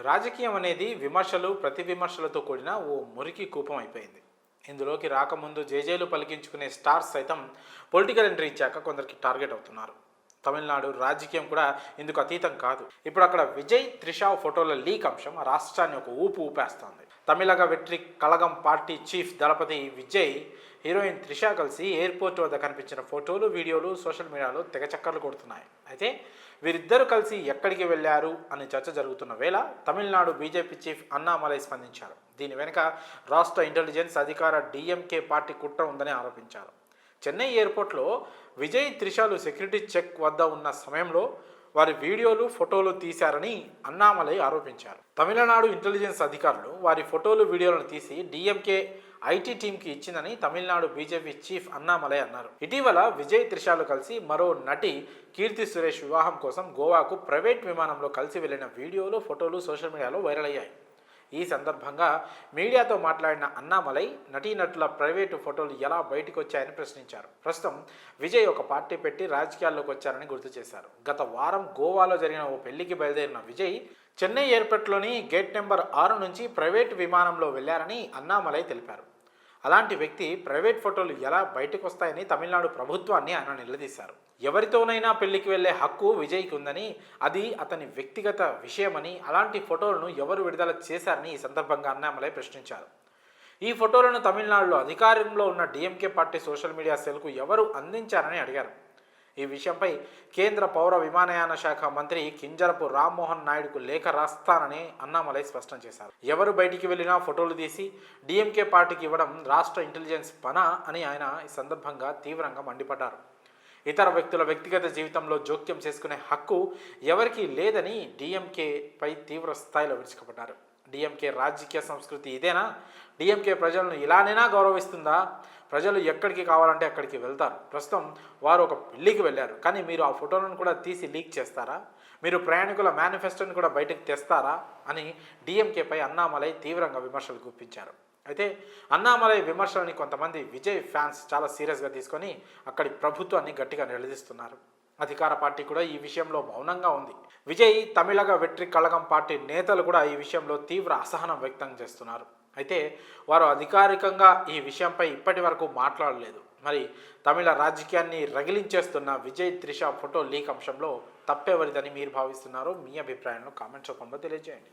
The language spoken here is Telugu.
రాజకీయం అనేది విమర్శలు ప్రతి విమర్శలతో కూడిన ఓ మురికి కూపం అయిపోయింది. ఇందులోకి రాకముందు జేజేలు పలికించుకునే స్టార్స్ సైతం పొలిటికల్ ఎంట్రీ ఇచ్చాక కొందరికి టార్గెట్ అవుతున్నారు. తమిళనాడు రాజకీయం కూడా ఇందుకు అతీతం కాదు. ఇప్పుడు అక్కడ విజయ్ త్రిష ఫోటోల లీక్ అంశం ఆ రాష్ట్రాన్ని ఒక ఊపేస్తోంది. తమిళగ వెట్రి కళగం పార్టీ చీఫ్ దళపతి విజయ్, హీరోయిన్ త్రిష కలిసి ఎయిర్పోర్ట్ వద్ద కనిపించిన ఫోటోలు, వీడియోలు సోషల్ మీడియాలో తెగ చక్కర్లు కొడుతున్నాయి. అయితే వీరిద్దరూ కలిసి ఎక్కడికి వెళ్ళారు అనే చర్చ జరుగుతున్న వేళ తమిళనాడు బీజేపీ చీఫ్ అన్నామలై స్పందించారు. దీని వెనుక రాష్ట్ర ఇంటెలిజెన్స్ అధికార డిఎంకే పార్టీ కుట్ర ఉందని ఆరోపించారు. చెన్నై ఎయిర్పోర్ట్లో విజయ్ త్రిషలు సెక్యూరిటీ చెక్ వద్ద ఉన్న సమయంలో వారి వీడియోలు ఫోటోలు తీశారని అన్నామలై ఆరోపించారు. తమిళనాడు ఇంటెలిజెన్స్ అధికారులు వారి ఫోటోలు వీడియోలను తీసి డిఎంకే ఐటీ టీంకి ఇచ్చిందని తమిళనాడు బీజేపీ చీఫ్ అన్నామలై అన్నారు. ఇటీవల విజయ్ త్రిషలు కలిసి మరో నటి కీర్తి సురేష్ వివాహం కోసం గోవాకు ప్రైవేట్ విమానంలో కలిసి వెళ్లిన వీడియోలు ఫోటోలు సోషల్ మీడియాలో వైరల్ అయ్యాయి. ఈ సందర్భంగా మీడియాతో మాట్లాడిన అన్నామలై నటీనటుల ప్రైవేటు ఫోటోలు ఎలా బయటకు వచ్చాయని ప్రశ్నించారు. ప్రస్తుతం విజయ్ ఒక పార్టీ పెట్టి రాజకీయాల్లోకి వచ్చారని గుర్తు చేశారు. గత వారం గోవాలో జరిగిన ఓ పెళ్లికి బయలుదేరిన విజయ్ చెన్నై ఎయిర్పోర్ట్లోని గేట్ నెంబర్ 6 నుంచి ప్రైవేటు విమానంలో వెళ్లారని అన్నామలై తెలిపారు. అలాంటి వ్యక్తి ప్రైవేట్ ఫోటోలు ఎలా బయటకు వస్తాయని తమిళనాడు ప్రభుత్వాన్ని ఆయన నిలదీశారు. ఎవరితోనైనా పెళ్లికి వెళ్లే హక్కు విజయ్కి ఉందని, అది అతని వ్యక్తిగత విషయమని, అలాంటి ఫోటోలను ఎవరు విడుదల చేశారని ఈ సందర్భంగా అన్నామలై ప్రశ్నించారు. ఈ ఫోటోలను తమిళనాడులో అధికారంలో ఉన్న డిఎంకే పార్టీ సోషల్ మీడియా సెల్కు ఎవరు అందించారని అడిగారు. ఈ విషయంపై కేంద్ర పౌర విమానయాన శాఖ మంత్రి కింజరపు రామ్మోహన్ నాయుడుకు లేఖ రాస్తానని అన్నామలై స్పష్టం చేశారు. ఎవరు బయటికి వెళ్ళినా ఫోటోలు తీసి డిఎంకే పార్టీకి ఇవ్వడం రాష్ట్ర ఇంటెలిజెన్స్ పనా అని ఆయన ఈ సందర్భంగా తీవ్రంగా మండిపడ్డారు. ఇతర వ్యక్తుల వ్యక్తిగత జీవితంలో జోక్యం చేసుకునే హక్కు ఎవరికీ లేదని డిఎంకేపై తీవ్ర స్థాయిలో విరుచుకుపడ్డారు. డిఎంకే రాజకీయ సంస్కృతి ఇదేనా? డిఎంకే ప్రజలను ఇలానైనా గౌరవిస్తుందా? ప్రజలు ఎక్కడికి కావాలంటే అక్కడికి వెళ్తారు. ప్రస్తుతం వారు ఒక పెళ్లికి వెళ్ళారు, కానీ మీరు ఆ ఫోటోలను కూడా తీసి లీక్ చేస్తారా? మీరు ప్రయాణికుల మేనిఫెస్టోని కూడా బయటకు తెస్తారా అని డిఎంకేపై అన్నామలై తీవ్రంగా విమర్శలు గుప్పించారు. అయితే అన్నామలై విమర్శలని కొంతమంది విజయ్ ఫ్యాన్స్ చాలా సీరియస్గా తీసుకొని అక్కడి ప్రభుత్వాన్ని గట్టిగా నిలదీస్తున్నారు. అధికార పార్టీ కూడా ఈ విషయంలో మౌనంగా ఉంది. విజయ్ తమిళగ వెట్రి కళగం పార్టీ నేతలు కూడా ఈ విషయంలో తీవ్ర అసహనం వ్యక్తం చేస్తున్నారు. అయితే వారు అధికారికంగా ఈ విషయంపై ఇప్పటి వరకు మాట్లాడలేదు. మరి తమిళ రాజకీయాన్ని రగిలించేస్తున్న విజయ్ త్రిష ఫోటో లీక్ అంశంలో తప్పెవరిదని మీరు భావిస్తున్నారో మీ అభిప్రాయాలను కామెంట్స్ రూపంలో తెలియజేయండి.